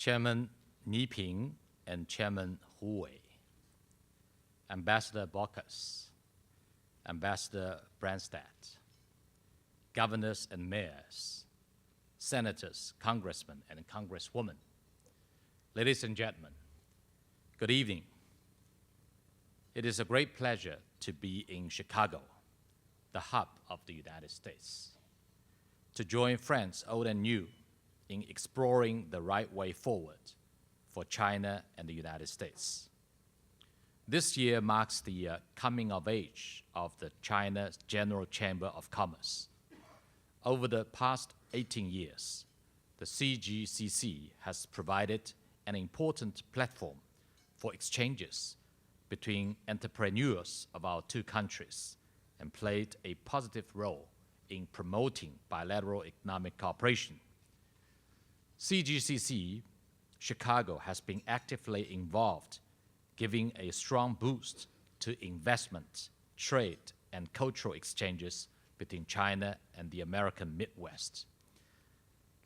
Chairman Ni Ping and Chairman Hu Wei, Ambassador Baucus, Ambassador Branstad, governors and mayors, senators, congressmen, and congresswomen, ladies and gentlemen, good evening. It is a great pleasure to be in Chicago, the hub of the United States, to join friends old and new in exploring the right way forward for China and the United States. This year marks the coming of age of the China General Chamber of Commerce. Over the past 18 years, the CGCC has provided an important platform for exchanges between entrepreneurs of our two countries and played a positive role in promoting bilateral economic cooperation. CGCC Chicago has been actively involved, giving a strong boost to investment, trade, and cultural exchanges between China and the American Midwest.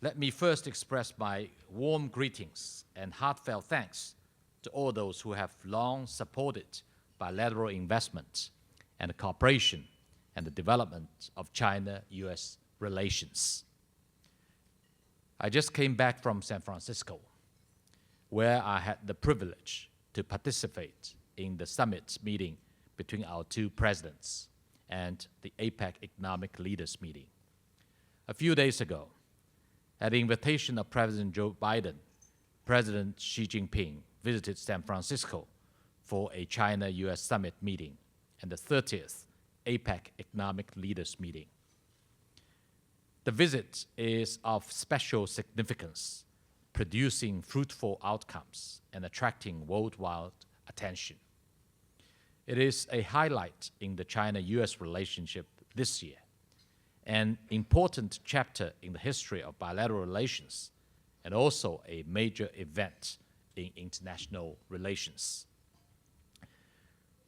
Let me first express my warm greetings and heartfelt thanks to all those who have long supported bilateral investment and cooperation and the development of China-US relations. I just came back from San Francisco, where I had the privilege to participate in the summit meeting between our two presidents and the APEC Economic Leaders meeting. A few days ago, at the invitation of President Joe Biden, President Xi Jinping visited San Francisco for a China-US summit meeting and the 30th APEC Economic Leaders meeting. The visit is of special significance, producing fruitful outcomes and attracting worldwide attention. It is a highlight in the China-US relationship this year, an important chapter in the history of bilateral relations, and also a major event in international relations.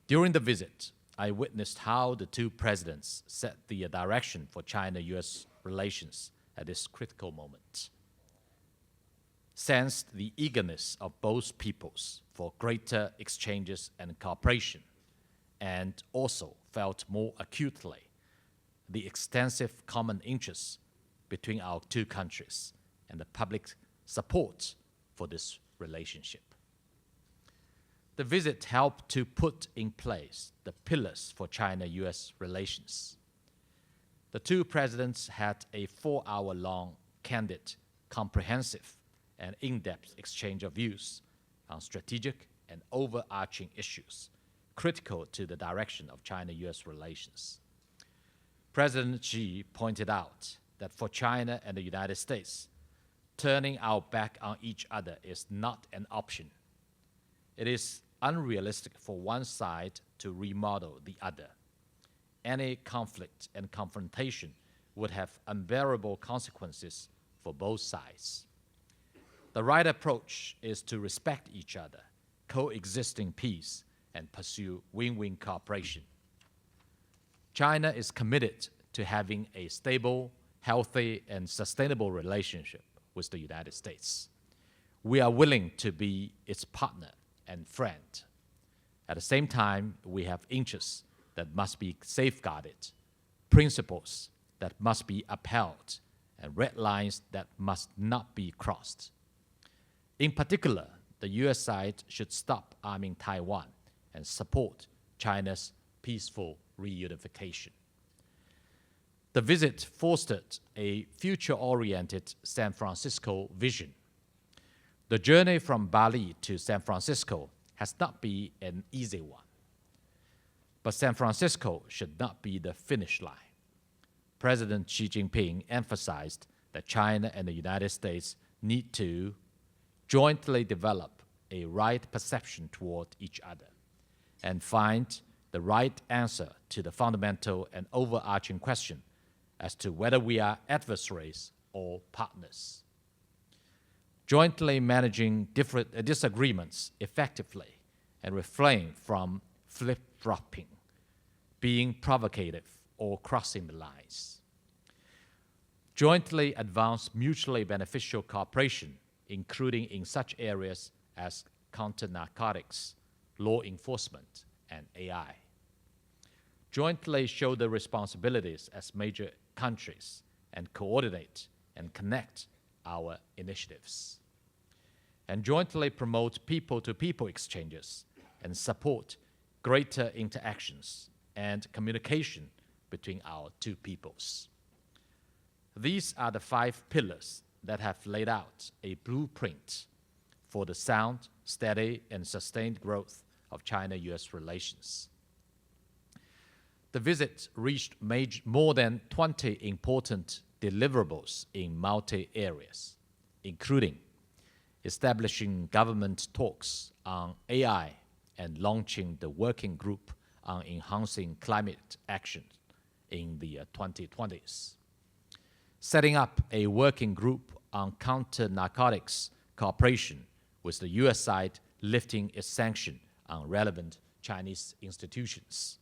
During the visit, I witnessed how the two presidents set the direction for China-US relations at this critical moment, sensed the eagerness of both peoples for greater exchanges and cooperation, and also felt more acutely the extensive common interests between our two countries and the public support for this relationship. The visit helped to put in place the pillars for China-US relations. The two presidents had a 4-hour-long, candid, comprehensive, and in-depth exchange of views on strategic and overarching issues critical to the direction of China-US relations. President Xi pointed out that for China and the United States, turning our back on each other is not an option. It is unrealistic for one side to remodel the other. Any conflict and confrontation would have unbearable consequences for both sides. The right approach is to respect each other, coexist in peace, and pursue win-win cooperation. China is committed to having a stable, healthy, and sustainable relationship with the United States. We are willing to be its partner and friend. At the same time, we have interests that must be safeguarded, principles that must be upheld, and red lines that must not be crossed. In particular, the US side should stop arming Taiwan and support China's peaceful reunification. The visit fostered a future-oriented San Francisco vision. The journey from Bali to San Francisco has not been an easy one. But San Francisco should not be the finish line. President Xi Jinping emphasized that China and the United States need to jointly develop a right perception toward each other and find the right answer to the fundamental and overarching question as to whether we are adversaries or partners. Jointly managing different disagreements effectively and refrain from flip-flopping, being provocative, or crossing the lines. Jointly advance mutually beneficial cooperation including in such areas as counter-narcotics, law enforcement, and AI. Jointly shoulder responsibilities as major countries and coordinate and connect our initiatives. And jointly promote people-to-people exchanges and support greater interactions and communication between our two peoples. These are the 5 pillars that have laid out a blueprint for the sound, steady, and sustained growth of China-US relations. The visit reached more than 20 important deliverables in multi-areas, including establishing government talks on AI and launching the working group on enhancing climate action in the 2020s. Setting up a working group on counter-narcotics cooperation with the US side lifting its sanction on relevant Chinese institutions.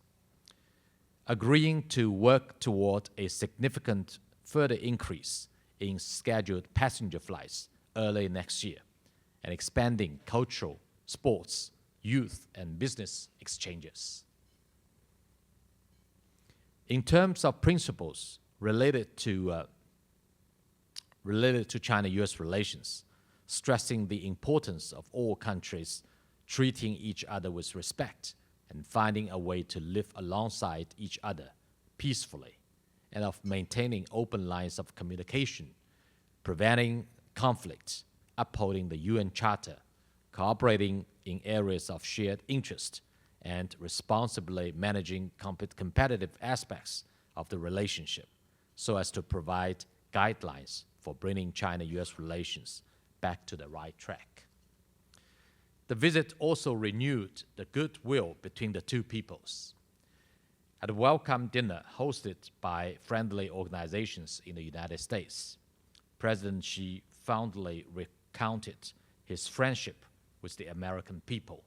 Agreeing to work toward a significant further increase in scheduled passenger flights early next year, and expanding cultural, sports, youth, and business exchanges. In terms of principles related to China-US relations, stressing the importance of all countries treating each other with respect and finding a way to live alongside each other peacefully, and of maintaining open lines of communication, preventing conflict, upholding the UN Charter, cooperating in areas of shared interest, and responsibly managing competitive aspects of the relationship so as to provide guidelines for bringing China-US relations back to the right track. The visit also renewed the goodwill between the two peoples. At a welcome dinner hosted by friendly organizations in the United States, President Xi fondly recounted his friendship with the American people,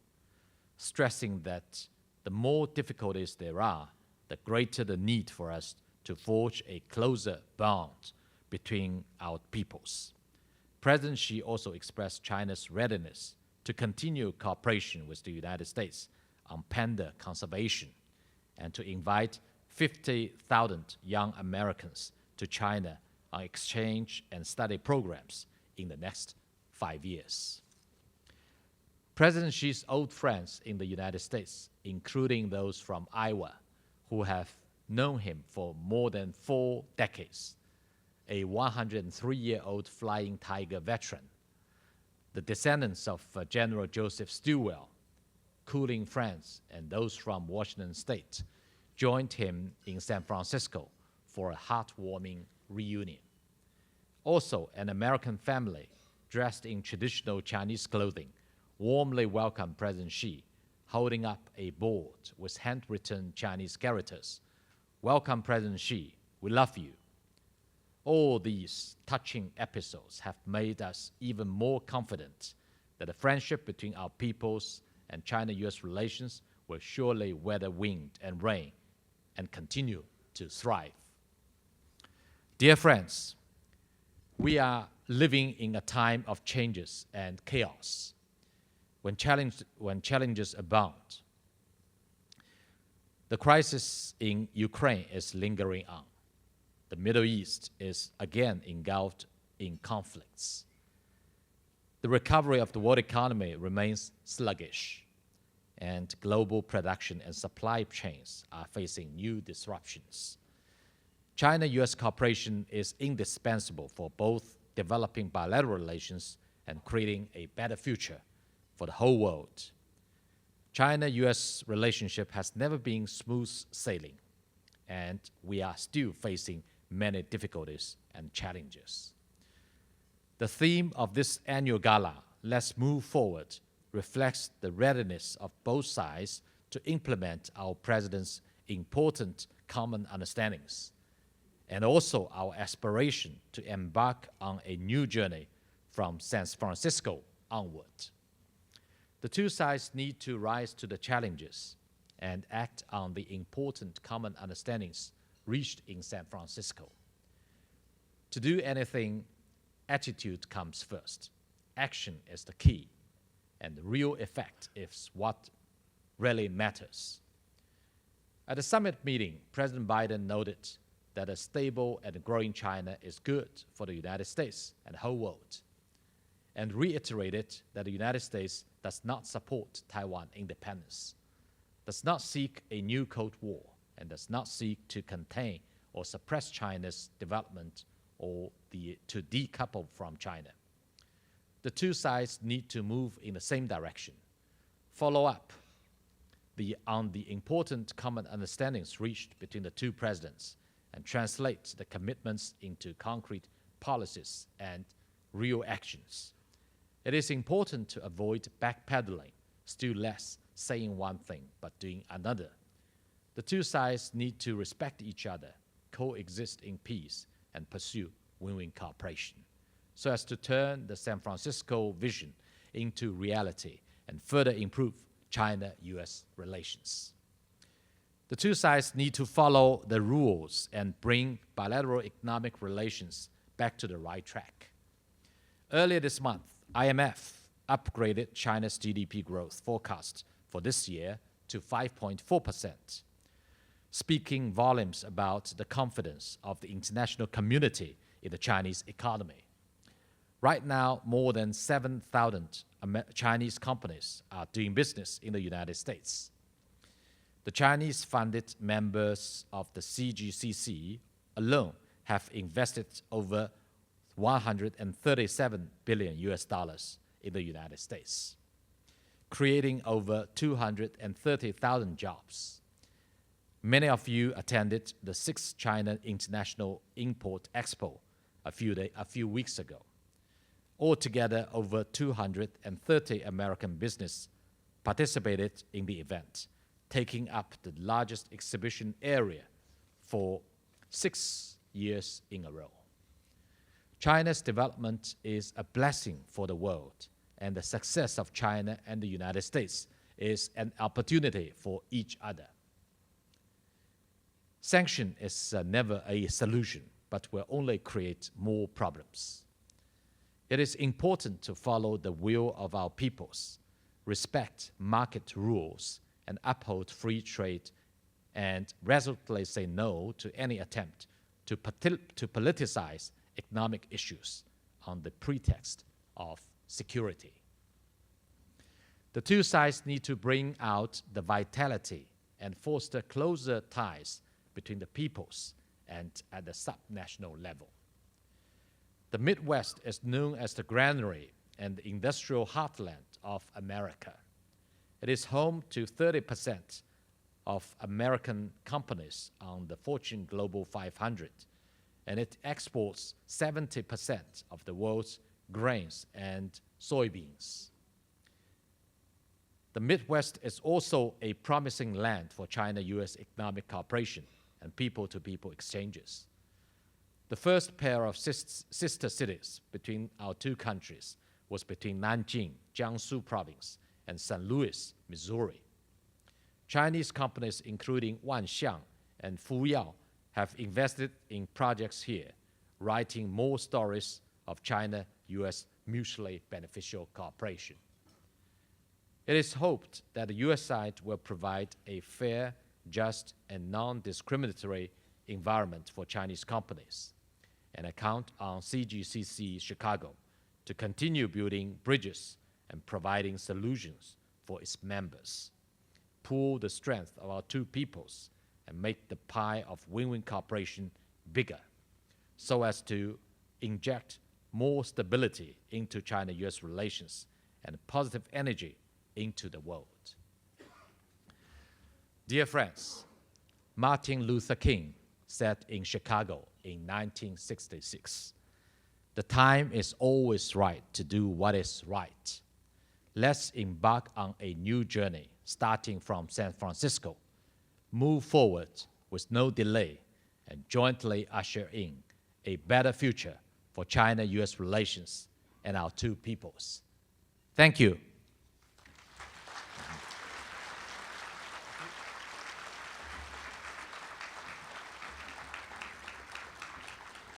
stressing that the more difficulties there are, the greater the need for us to forge a closer bond between our peoples. President Xi also expressed China's readiness to continue cooperation with the United States on panda conservation and to invite 50,000 young Americans to China on exchange and study programs in the next 5 years. President Xi's old friends in the United States, including those from Iowa, who have known him for more than 4 decades, a 103-year-old Flying Tiger veteran, the descendants of General Joseph Stilwell, cooling friends, and those from Washington State, joined him in San Francisco for a heartwarming reunion. Also, an American family dressed in traditional Chinese clothing warmly welcomed President Xi, holding up a board with handwritten Chinese characters. "Welcome, President Xi. We love you." All these touching episodes have made us even more confident that the friendship between our peoples and China-US relations will surely weather wind and rain and continue to thrive. Dear friends, we are living in a time of changes and chaos. When challenges abound, the crisis in Ukraine is lingering on. The Middle East is again engulfed in conflicts. The recovery of the world economy remains sluggish, and global production and supply chains are facing new disruptions. China-US cooperation is indispensable for both developing bilateral relations and creating a better future for the whole world. China-US relationship has never been smooth sailing, and we are still facing many difficulties and challenges. The theme of this annual gala, "Let's Move Forward," reflects the readiness of both sides to implement our President's important common understandings, and also our aspiration to embark on a new journey from San Francisco onward. The two sides need to rise to the challenges and act on the important common understandings reached in San Francisco. To do anything, attitude comes first, action is the key, and the real effect is what really matters. At the summit meeting, President Biden noted that a stable and growing China is good for the United States and the whole world, and reiterated that the United States does not support Taiwan independence, does not seek a new Cold War, and does not seek to contain or suppress China's development or to decouple from China. The two sides need to move in the same direction, follow up on the important common understandings reached between the two presidents, and translate the commitments into concrete policies and real actions. It is important to avoid backpedaling, still less saying one thing but doing another. The two sides need to respect each other, coexist in peace, and pursue win-win cooperation, so as to turn the San Francisco vision into reality and further improve China-US relations. The two sides need to follow the rules and bring bilateral economic relations back to the right track. Earlier this month, IMF upgraded China's GDP growth forecast for this year to 5.4%, speaking volumes about the confidence of the international community in the Chinese economy. Right now, more than 7,000 Chinese companies are doing business in the United States. The Chinese-funded members of the CGCC alone have invested over $137 billion in the United States, creating over 230,000 jobs. Many of you attended the 6th China International Import Expo a few weeks ago. Altogether, over 230 American businesses participated in the event, taking up the largest exhibition area for 6 years in a row. China's development is a blessing for the world, and the success of China and the United States is an opportunity for each other. Sanction is never a solution, but will only create more problems. It is important to follow the will of our peoples, respect market rules, and uphold free trade, and resolutely say no to any attempt to politicize economic issues on the pretext of security. The two sides need to bring out the vitality and foster closer ties between the peoples and at the subnational level. The Midwest is known as the granary and the industrial heartland of America. It is home to 30% of American companies on the Fortune Global 500, and it exports 70% of the world's grains and soybeans. The Midwest is also a promising land for China-US economic cooperation and people-to-people exchanges. The first pair of sister cities between our two countries was between Nanjing, Jiangsu Province, and St. Louis, Missouri. Chinese companies including Wanxiang and Fuyao have invested in projects here, writing more stories of China-US mutually beneficial cooperation. It is hoped that the US side will provide a fair, just, and non-discriminatory environment for Chinese companies, and I count on CGCC Chicago to continue building bridges and providing solutions for its members, pool the strength of our two peoples, and make the pie of win-win cooperation bigger, so as to inject more stability into China-US relations and positive energy into the world. Dear friends, Martin Luther King said in Chicago in 1966, "The time is always right to do what is right. Let's embark on a new journey starting from San Francisco, move forward with no delay, and jointly usher in a better future for China-US relations and our two peoples." Thank you.